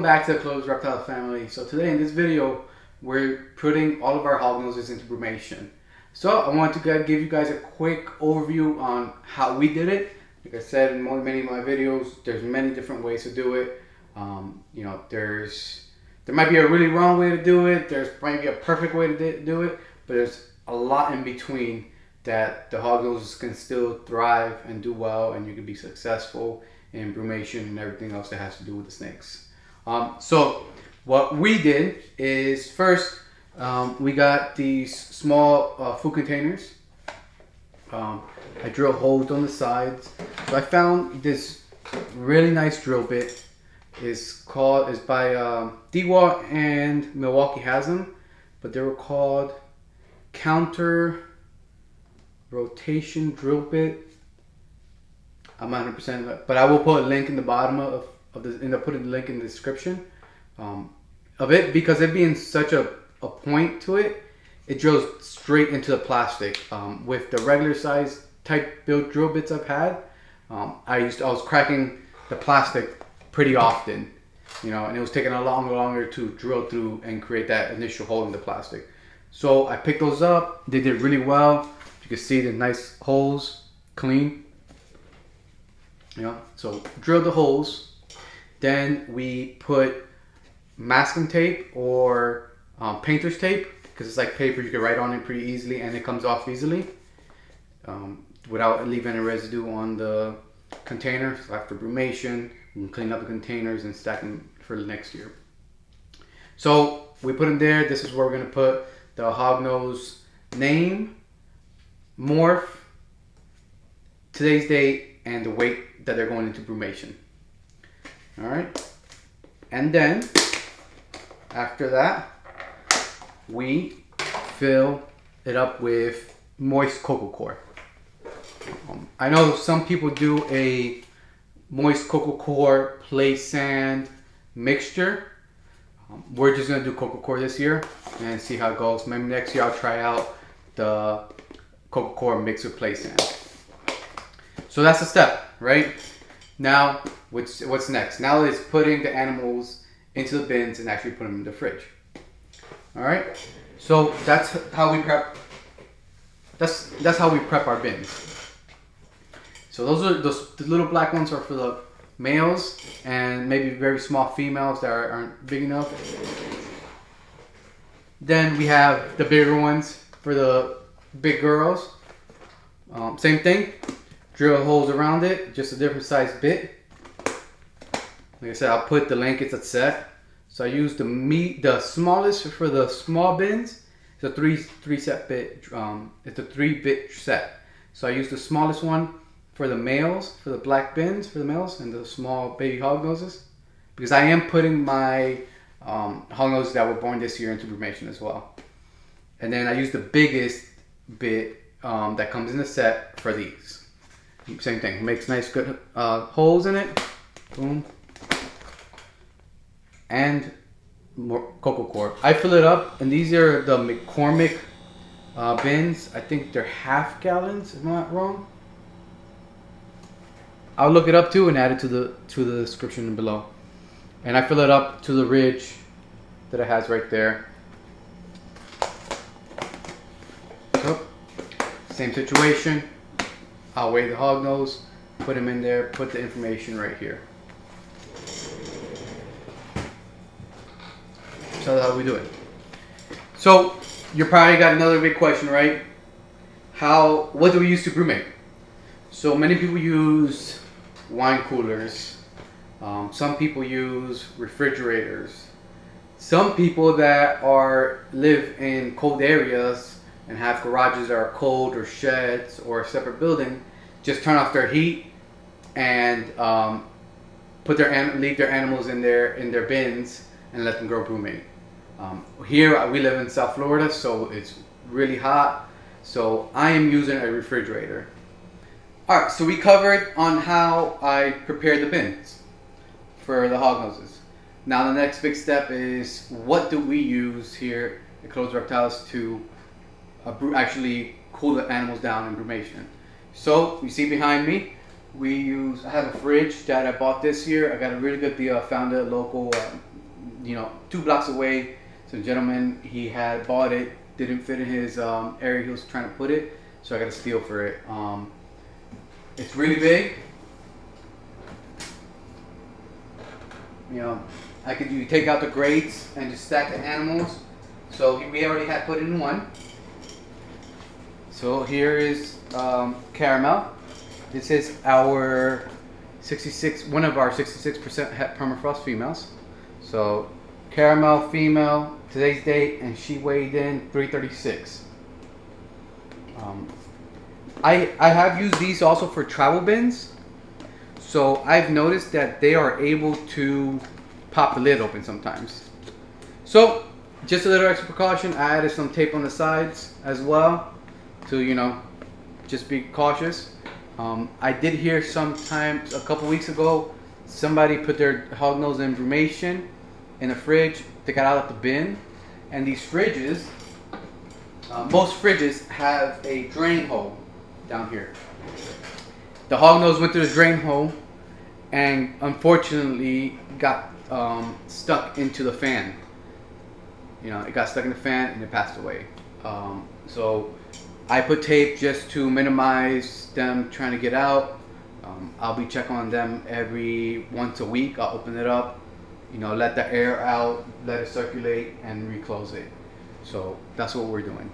Welcome back to the Closed Reptile family. So today in this video, we're putting all of our hognoses into brumation. So I want to give you guys a quick overview on how we did it. Like I said in many of my videos, there's many different ways to do it. You know, there might be a really wrong way to do it. There's might be a perfect way to do it, but there's a lot in between that the hognoses can still thrive and do well, and you can be successful in brumation and everything else that has to do with the snakes. So what we did is first we got these small food containers. I drilled holes on the sides. So I found this really nice drill bit. It's by DeWalt, and Milwaukee has them, but they were called counter rotation drill bit. I'm not 100%, but I will put a link in the bottom of the, and I'll put a link in the description of it, because it being such a point to it, it drills straight into the plastic. With the regular size type build drill bits I've had, I was cracking the plastic pretty often, you know, and it was taking a lot longer to drill through and create that initial hole in the plastic. So I picked those up. They did really well. You can see the nice holes, clean. Yeah, so drill the holes. Then we put masking tape or painter's tape, because it's like paper, you can write on it pretty easily and it comes off easily without leaving any residue on the container. So after brumation, we can clean up the containers and stack them for the next year. So we put them there. This is where we're going to put the hognose name, morph, today's date, and the weight that they're going into brumation. All right, and then after that, we fill it up with moist coco coir. I know some people do a moist coco coir play sand mixture. We're just gonna do coco coir this year and see how it goes. Maybe next year I'll try out the coco coir mixed with play sand. So that's the step, right? Now, what's next? Now it's putting the animals into the bins and actually putting them in the fridge. All right. So that's how we prep. That's how we prep our bins. So the little black ones are for the males, and maybe very small females that aren't big enough. Then we have the bigger ones for the big girls. Same thing. Drill holes around it, just a different size bit. Like I said, I'll put the link. It's a set. So I use the smallest for the small bins. It's a three set bit. It's a 3-bit set. So I use the smallest one for the males, for the black bins for the males, and the small baby hognoses, because I am putting my hognoses that were born this year into brumation as well. And then I use the biggest bit that comes in the set for these. Same thing, makes nice good holes in it. Boom. And more coco coir. I fill it up, and these are the McCormick bins. I think they're half gallons, if I'm not wrong. I'll look it up too and add it to the description below. And I fill it up to the ridge that it has right there. So, same situation. I'll weigh the hognose, put them in there, put the information right here. So that's how we do it. So you probably got another big question, right? What do we use to brumate? So many people use wine coolers. Some people use refrigerators. Some people that live in cold areas and have garages that are cold, or sheds, or a separate building, just turn off their heat and leave their animals in their bins and let them grow brumate. Here we live in South Florida, so it's really hot. So I am using a refrigerator. All right, so we covered on how I prepare the bins for the hognoses. Now the next big step is, what do we use here at Closed Reptiles to actually cool the animals down in brumation? So you see behind me, I have a fridge that I bought this year. I got a really good deal. I found it local, 2 blocks away. So the gentleman, he had bought it, didn't fit in his area he was trying to put it, so I got a steal for it. It's really big. You take out the grates and just stack the animals. So we already had put in one. So here is Caramel. This is our 66, one of our 66% het permafrost females. So Caramel female, today's date, and she weighed in 336. I have used these also for travel bins. So I've noticed that they are able to pop the lid open sometimes. So just a little extra precaution. I added some tape on the sides as well to, just be cautious. I did hear sometimes a couple weeks ago, somebody put their Hognose and Brumation in a fridge. They got out of the bin, and these fridges, most fridges have a drain hole down here. The Hognose went through the drain hole and unfortunately got stuck into the fan. It got stuck in the fan and it passed away. So I put tape just to minimize them trying to get out. I'll be checking on them once a week. I'll open it up, let the air out, let it circulate, and reclose it. So that's what we're doing.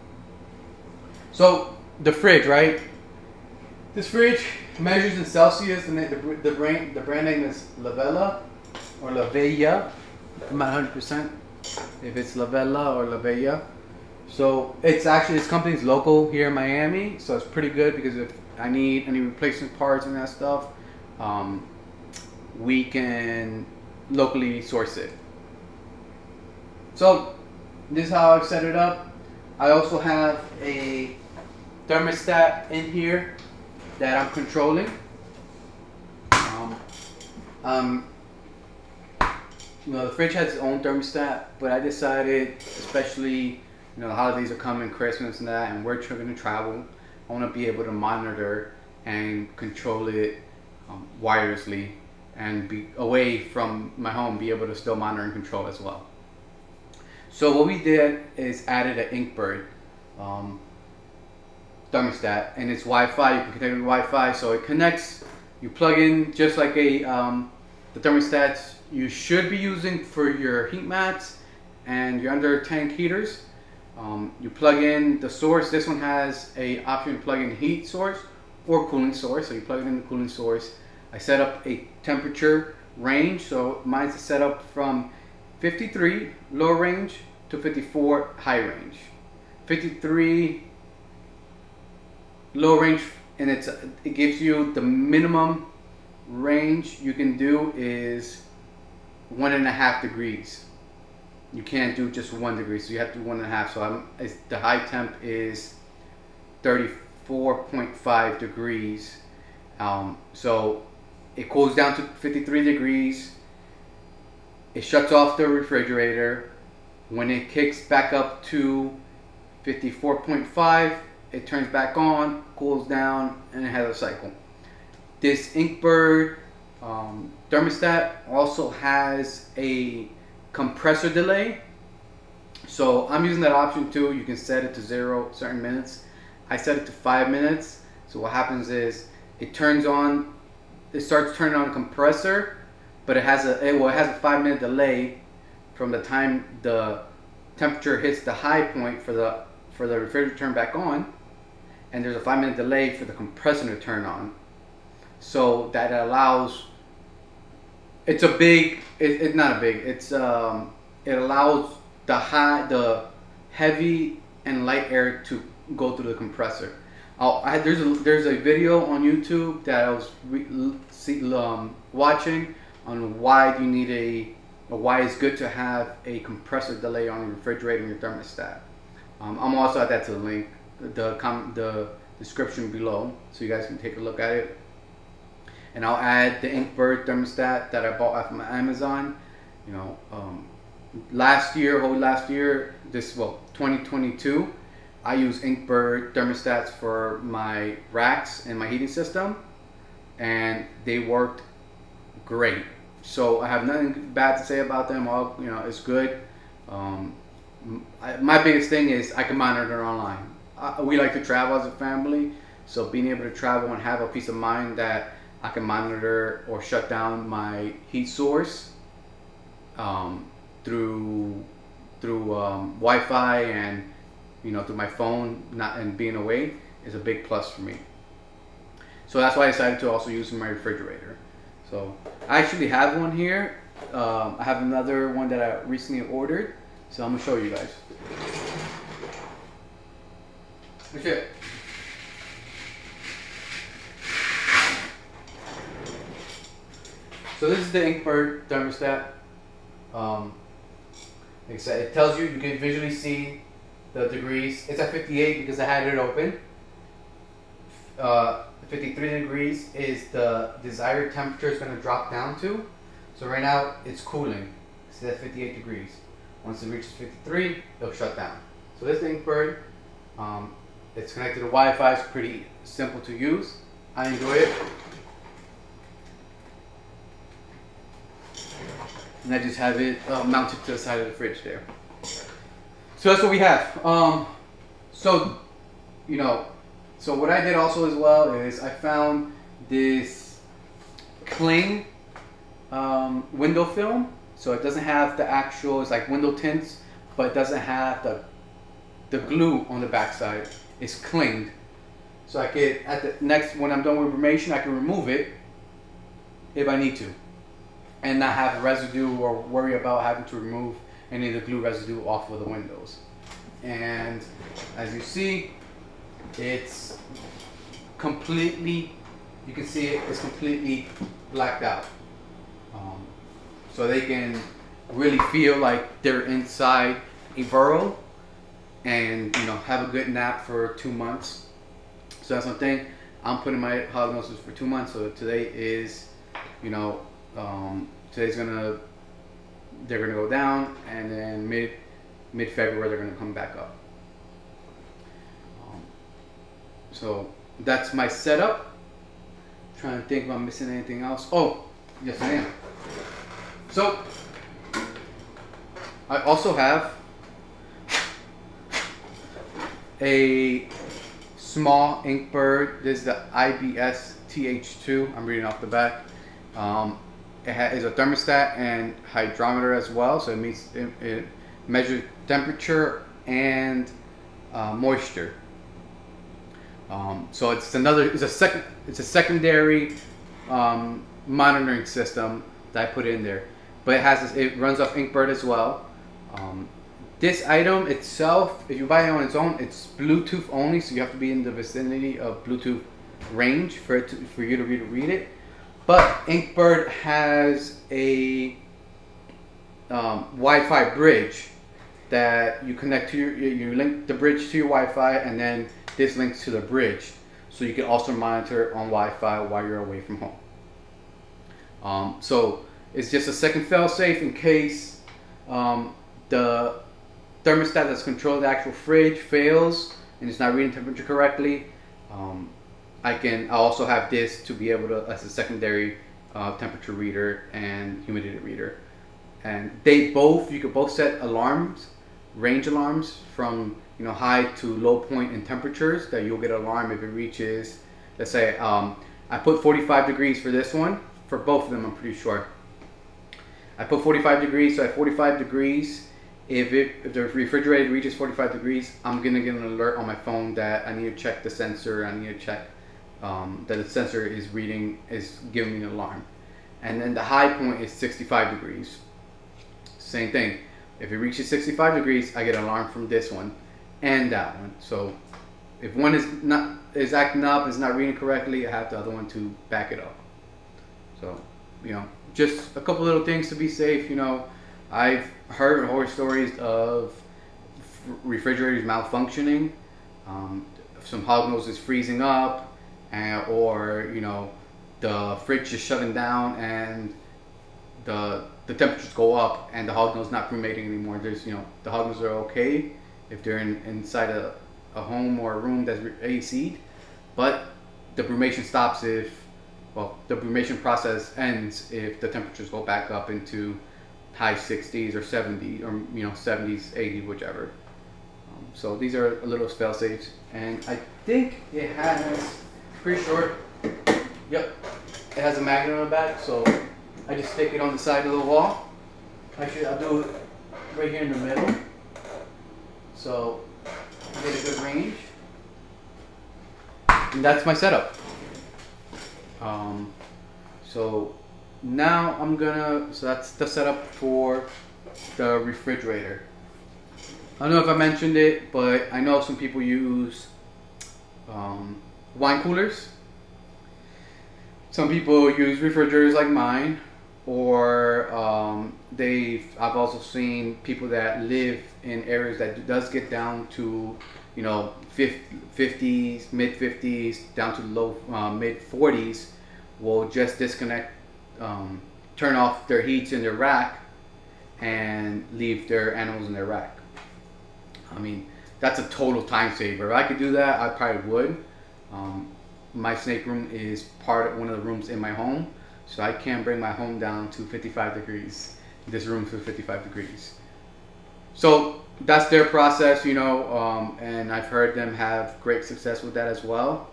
So the fridge, right? This fridge measures in Celsius, and the brand name is Lavella or Lavella. I'm not 100% if it's Lavella or Lavella. So this company's local here in Miami, so it's pretty good because if I need any replacement parts and that stuff, we can locally source it. So this is how I've set it up. I also have a thermostat in here that I'm controlling. The fridge has its own thermostat, but I decided, especially the holidays are coming, Christmas and that, and we're going to travel, I want to be able to monitor and control it wirelessly, and be away from my home, be able to still monitor and control as well. So what we did is added an Inkbird thermostat, and it's Wi-Fi. You can connect with Wi-Fi, so it connects. You plug in just like the thermostats you should be using for your heat mats and your under tank heaters. You plug in the source. This one has a option to plug in heat source or cooling source, so you plug it in the cooling source. I set up a temperature range, so mine's set up from 53 low range to 54 high range. 53 low range, and it gives you the minimum range you can do is 1.5 degrees. You can't do just 1 degree, so you have to do 1.5. So the high temp is 34.5 degrees. So it cools down to 53 degrees. It shuts off the refrigerator. When it kicks back up to 54.5, it turns back on, cools down, and it has a cycle. This Inkbird thermostat also has a compressor delay. So I'm using that option too. You can set it to 0 certain minutes. I set it to 5 minutes. So what happens is it starts turning on the compressor, but it has a 5-minute delay from the time the temperature hits the high point for the refrigerator to turn back on, and there's a 5-minute delay for the compressor to turn on. So that allows, it allows the heavy and light air to go through the compressor. There's a video on YouTube that I was watching on why it's good to have a compressor delay on your refrigerator and your thermostat. I'm also add that to the link, the description below, so you guys can take a look at it. And I'll add the Inkbird thermostat that I bought off of Amazon. 2022, I use Inkbird thermostats for my racks and my heating system. and they worked great. So I have nothing bad to say about them. All it's good. My biggest thing is I can monitor online. We like to travel as a family, so being able to travel and have a peace of mind that I can monitor or shut down my heat source through Wi-Fi and through my phone, not and being away is a big plus for me. So that's why I decided to also use my refrigerator. So I actually have one here. I have another one that I recently ordered. So I'm gonna show you guys. That's it. So this is the Inkbird thermostat. Like I said, it tells you can visually see the degrees. It's at 58 because I had it open. 53 degrees is the desired temperature it's going to drop down to. So right now it's cooling. It's at 58 degrees. Once it reaches 53, it'll shut down. So this Inkbird, it's connected to Wi-Fi. It's pretty simple to use. I enjoy it. And I just have it mounted to the side of the fridge there. So that's what we have. So what I did also as well is I found this cling window film. So it doesn't have the actual, it's like window tints, but it doesn't have the glue on the backside. It's clinged. So I could, when I'm done with Brumation, I can remove it if I need to, and not have residue or worry about having to remove any of the glue residue off of the windows. And as you see, it's completely, you can see it's completely blacked out. So they can really feel like they're inside a burrow and have a good nap for 2 months. So that's one thing. I'm putting my Hognoses for 2 months. So today is, they're gonna go down, and then mid February they're gonna come back up. So that's my setup. Trying to think if I'm missing anything else. Oh, yes I am. So I also have a small Inkbird. This is the IBS TH2. I'm reading off the back. It is a thermostat and hydrometer as well, so it measures temperature and moisture. So it's a secondary monitoring system that I put in there, but it runs off Inkbird as well. This item itself, if you buy it on its own, it's Bluetooth only, so you have to be in the vicinity of Bluetooth range for you to read it. But Inkbird has a Wi-Fi bridge that you connect to you link the bridge to your Wi-Fi, and then this links to the bridge, so you can also monitor on Wi-Fi while you're away from home. So it's just a second fail-safe in case the thermostat that's controlling the actual fridge fails and it's not reading temperature correctly. I also have this to be able to, as a secondary temperature reader and humidity reader. And you could both set alarms, range alarms from high to low point in temperatures, that you'll get an alarm if it reaches, let's say, I put 45 degrees for this one, for both of them I'm pretty sure. I put 45 degrees, so at 45 degrees, if the refrigerator reaches 45 degrees, I'm gonna get an alert on my phone that I need to check the sensor. I need to check that the sensor is giving me an alarm. And then the high point is 65 degrees. Same thing. If it reaches 65 degrees, I get an alarm from this one and that one. So if one is acting up, is not reading correctly, I have the other one to back it up. So just a couple little things to be safe. I've heard horror stories of refrigerators malfunctioning, some Hognoses freezing up, or the fridge is shutting down and the temperatures go up and the Hognose not cremating anymore. There's the Hognose are okay if they're inside a home or a room that's AC'd, but the brumation stops if well, the brumation process ends if the temperatures go back up into high 60s or 70, or 70s, 80s, whichever. So these are a little fail safes, and I think it has, pretty sure, yep, it has a magnet on the back. So I just stick it on the side of the wall. Actually, I'll do it right here in the middle, so I get a good range. And that's my setup. So now so that's the setup for the refrigerator. I don't know if I mentioned it, but I know some people use wine coolers. Some people use refrigerators like mine, or I've also seen people that live in areas that does get down to 50s, mid 50s, down to low mid 40s, will just disconnect, turn off their heats in their rack, and leave their animals in their rack. I mean, that's a total time saver. If I could do that, I probably would. My snake room is one of the rooms in my home, so I can't bring my home down to 55 degrees. This room's for 55 degrees. So that's their process, and I've heard them have great success with that as well.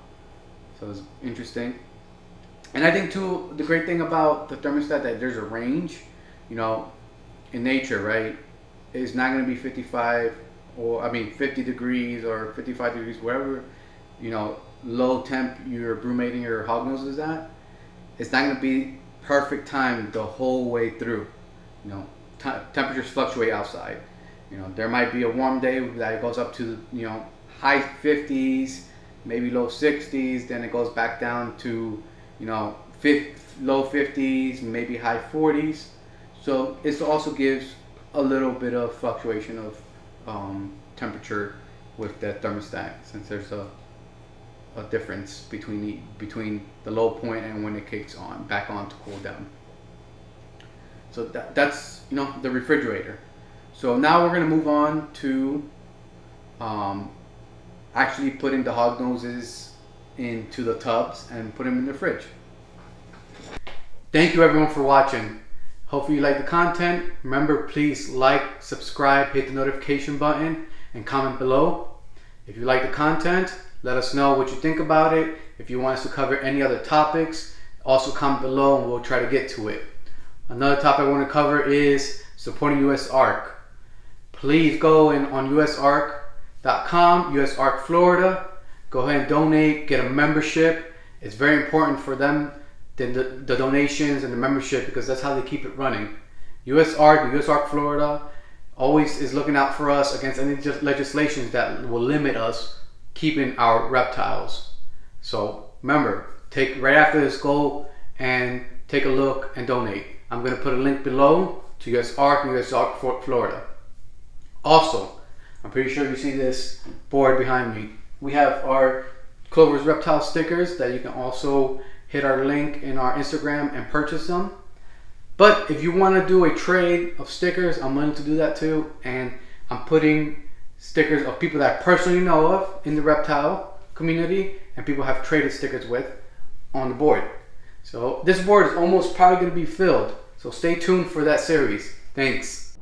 So it's interesting. And I think too, the great thing about the thermostat, that there's a range, in nature, right? It's not going to be 50 degrees or 55 degrees, wherever, low temp your brumating your hognose is at. It's not going to be perfect time the whole way through. Temperatures fluctuate outside. There might be a warm day that it goes up to, high 50s, maybe low 60s, then it goes back down to, low 50s, maybe high 40s. So it also gives a little bit of fluctuation of temperature with the thermostat, since there's a difference between the low point and when it kicks back on to cool down. So that's the refrigerator. So now we're going to move on to actually putting the hognoses into the tubs and put them in the fridge. Thank you everyone for watching. Hopefully you like the content. Remember, please like, subscribe, hit the notification button, and comment below. If you like the content, let us know what you think about it. If you want us to cover any other topics, also comment below and we'll try to get to it. Another topic I want to cover is supporting US ARC. Please go on usarc.com, US ARC Florida. Go ahead and donate, get a membership. It's very important for them, the donations and the membership, because that's how they keep it running. US ARC Florida always is looking out for us against any legislations that will limit us keeping our reptiles. So remember, right after this, go and take a look and donate. I'm going to put a link below to US ARC and US ARC Florida. Also, I'm pretty sure you see this board behind me. We have our Clover's Reptile stickers that you can also hit our link in our Instagram and purchase them. But if you want to do a trade of stickers, I'm willing to do that too. And I'm putting stickers of people that I personally know of in the reptile community and people have traded stickers with on the board. So this board is almost probably going to be filled. So stay tuned for that series. Thanks.